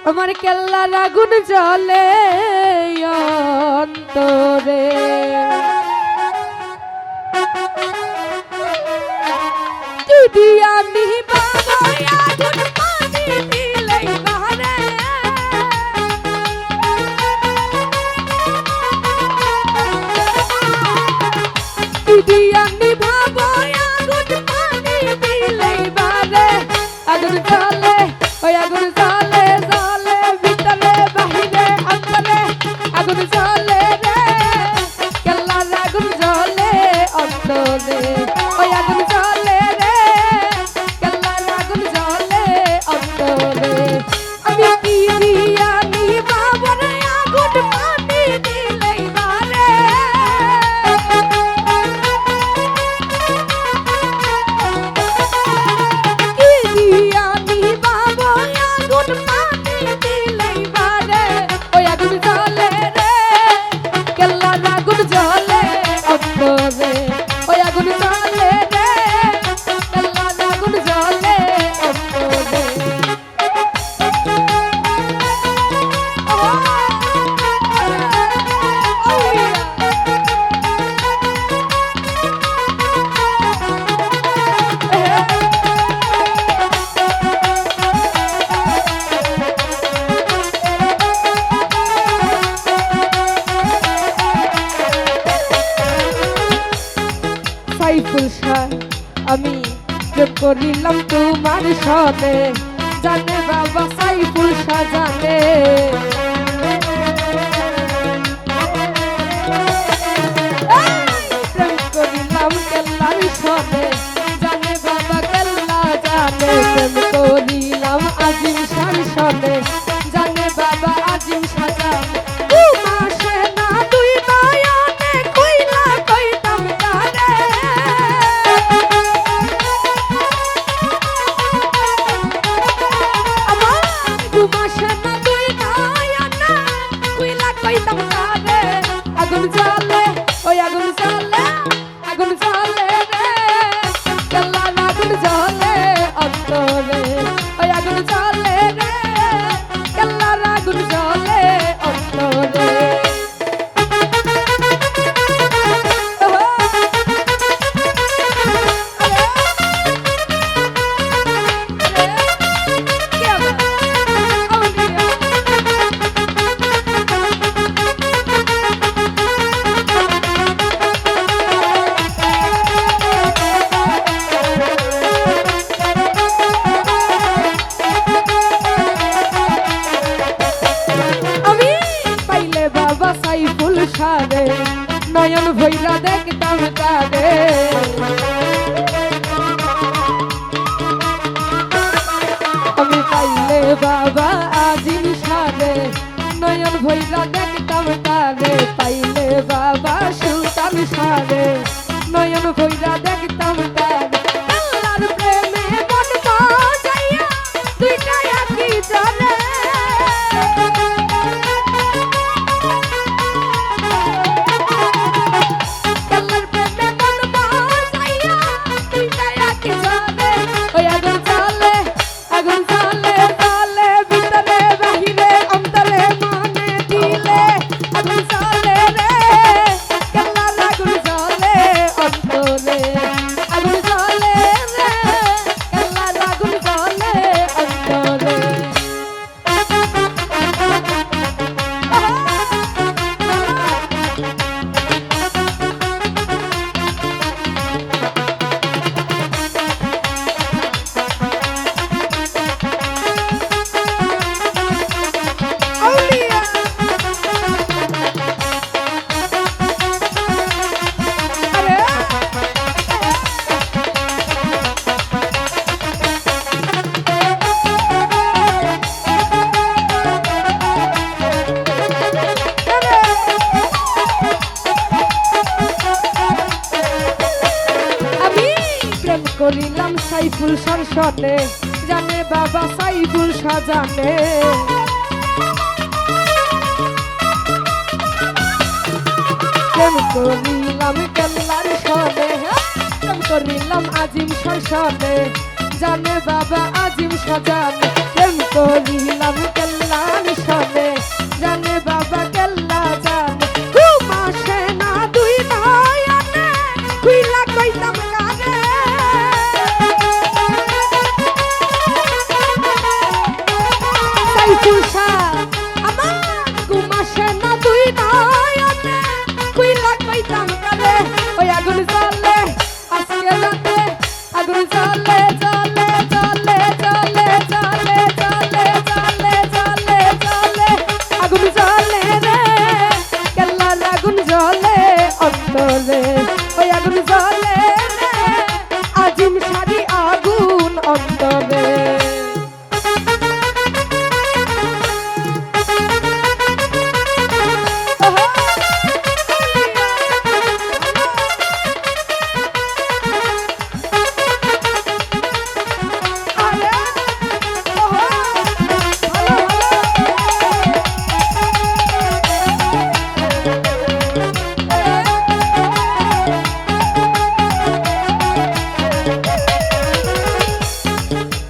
আমার কেল্লার আগুন জ্বলে অন্তরে দিদি আমি বাবা আগুন পানি দিলেই বারে দিদি আমি বাবা আগুন পানি দিলেই বারে আগুন জ্বলে ওই আগুন জ্বলে জ্বলে ভিতরে বাহিরে অন্তরে আগুন জ্বলে রে কেল্লার আগুন জ্বলে অন্তরে ওই আগুন জ্বলে রে কেল্লার আগুন জ্বলে অন্তরে আমি কি দিয়ানি বাবার আগুন পানি দিলেই বারে কি দিয়ানি বাবা আগুন পানি দিলেই বারে ওই আগুন জ্বলে রে কেল্লার আগুন জ্বলে অন্তরে ওই আগুন জ্বলে রে কেল্লার আগুন জ্বলে অন্তরে সাইফুল শাহ আমি প্রেম করিলাম তোমার সনে জানে বাবা সাইফুল শাহ জানে প্রেম করিলাম কেল্লার সনে জানে বাবা কেল্লা জানে প্রেম করিলাম আজিম শাহ সনে জানে বাবা আজিম শাহ জানে মাসে না দুই নয়নে কইলা কইতাম তারে আমার মাসে না দুই নয়নে কইলা কইতাম তারে আগুন জ্বলে ওই আগুন জ্বলে রে কেল্লার আগুন জ্বলে অন্তরে ওই আগুন জ্বলে রে কেল্লার আগুন জ্বলে অন্তরে আমি পাইলে বাবা সাইফুল শাহে নয়ন ভৈরা দেখতাম তারে আমি পাইলে বাবা আজিম শাহে নয়ন ভৈরা দেখতাম তারে পাইলে বাবা সুলতান শাহে নয়ন ভৈরা দেখতাম তারে আল্লাহর প্রেমে মন বাজাইয়া দুইটা একই জলে কেল্লার প্রেমে মন বাজাইয়া দুইটা একই জলে ওই আগুন জ্বলে জ্বলে ভিতরে বাহিরে অন্তরে মনে দিলে আগুন জ্বলে রে কেল্লার আগুন জ্বলে অন্তরে আগুন জ্বলে রে কেল্লার আগুন জ্বলে অন্তরে আউলিয়া আরে আমি প্রেম করিলাম সাইফুল শাহ সনে জানে বাবা সাইফুল শাহ জানে প্রেম করিলাম কেল্লার সনে প্রেম করিলাম আজিম শাহ সনে জানে বাবা আজিম শাহ জানে প্রেম করিলাম কেল্লার সনে জানে বাবা কেল্লা জানে ঘুম আসে না দুই নয়নে খুইলা কইতাম কারে সাইফুল শাহ আমার ঘুম আসে না দুই নয়নে খুইলা কইতাম কারে ওই আগুন জ্বলে আজকে রাতে আগুন জ্বলে জ্বলে জ্বলে জ্বলে জ্বলে জ্বলে জ্বলে জ্বলে জ্বলে আগুন জ্বলে রে কেল্লার আগুন জ্বলে অন্তরে ওই আগুন জ্বলে রে আজিম শাড়ি আগুন অন্তরে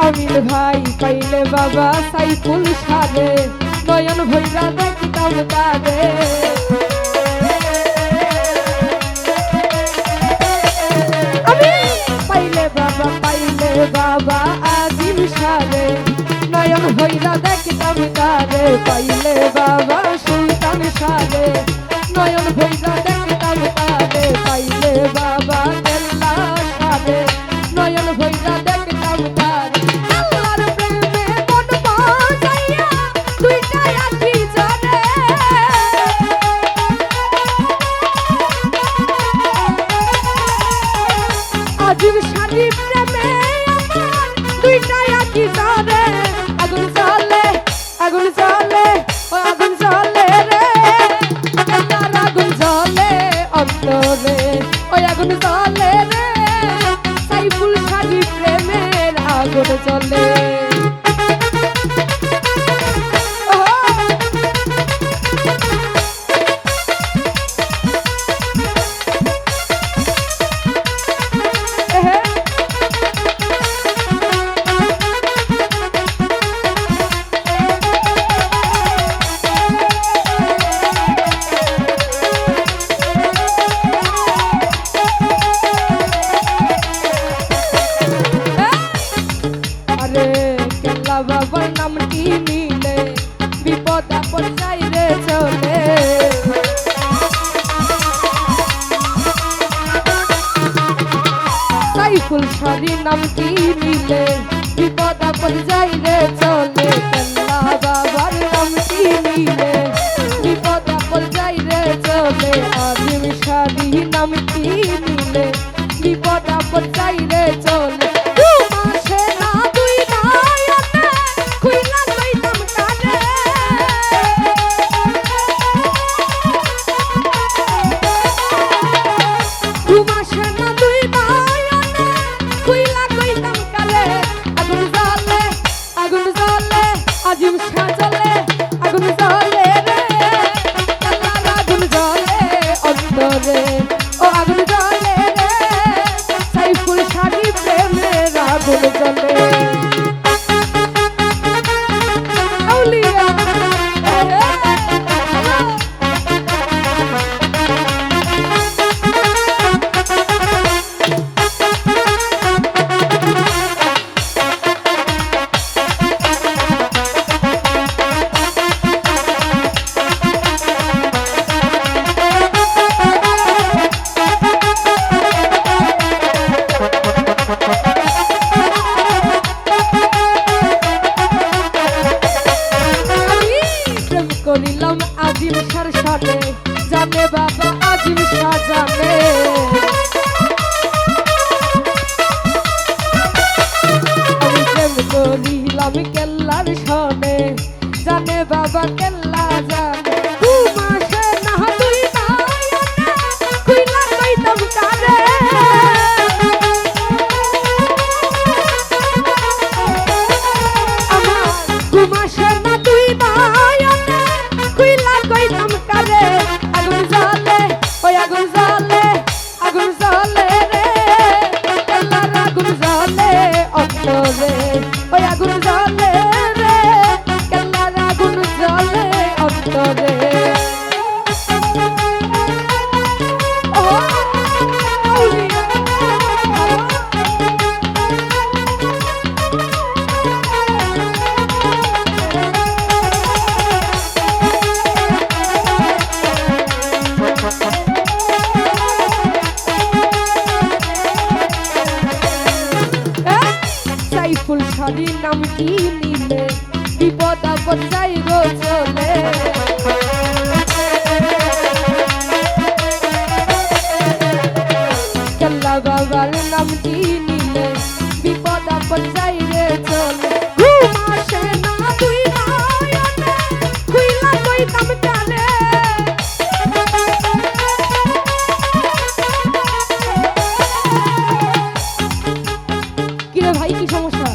আমির ভাই পাইলে বাবা সাইফুল সাদে নয়ন ভৈরা দেখতাম তারে আমি পাইলে বাবা আজিম সাদে নয়ন ভৈরা দেখতাম তারে পাইলে বাবা সুলতান সাদে নয়ন ভৈরা দেখতাম তারে পাইলে বাবা কেল্লা সাদে নয়ন ভৈরা দেখতাম তারে আজিম শাড়ি প্রেমে আমার দুইটাই আঁকি জানে আগুন জ্বলে ও আগুন জ্বলে রে আমার আগুন জ্বলে অন্তরে ওই আগুন জ্বলে রে সাইফুল শাড়ি প্রেমের আগুন জ্বলে রে কি নিলে বিপদ আপদ যাইব চলে কেল্লা বাবার নাম কি নিলে বিপদ আপদ যাইবে চলে ঘুম আসে না তুই নয়নে খুইলা কইতাম প্যারে কিরে ভাই কি সমস্যা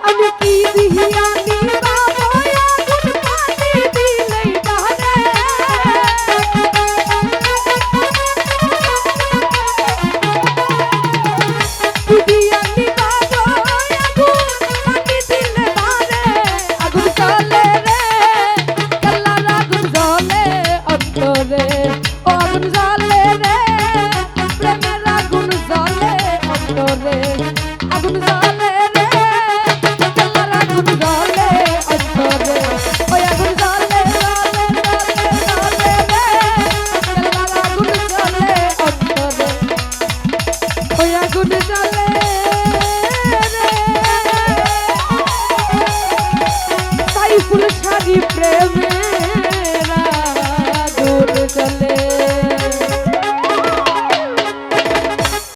আমি কি বিহিয়ানি বাবা আগুন পানি দিলেই ডারে বিহিয়ানি বাবা আগুন পানি দিলে ডারে আগুন জ্বলে রে কেল্লার আগুন জ্বলে অন্তরে ও আগুন জ্বলে রে প্রেমের আগুন জ্বলে অন্তরে আগুন জ্বলে আগুন জ্বলে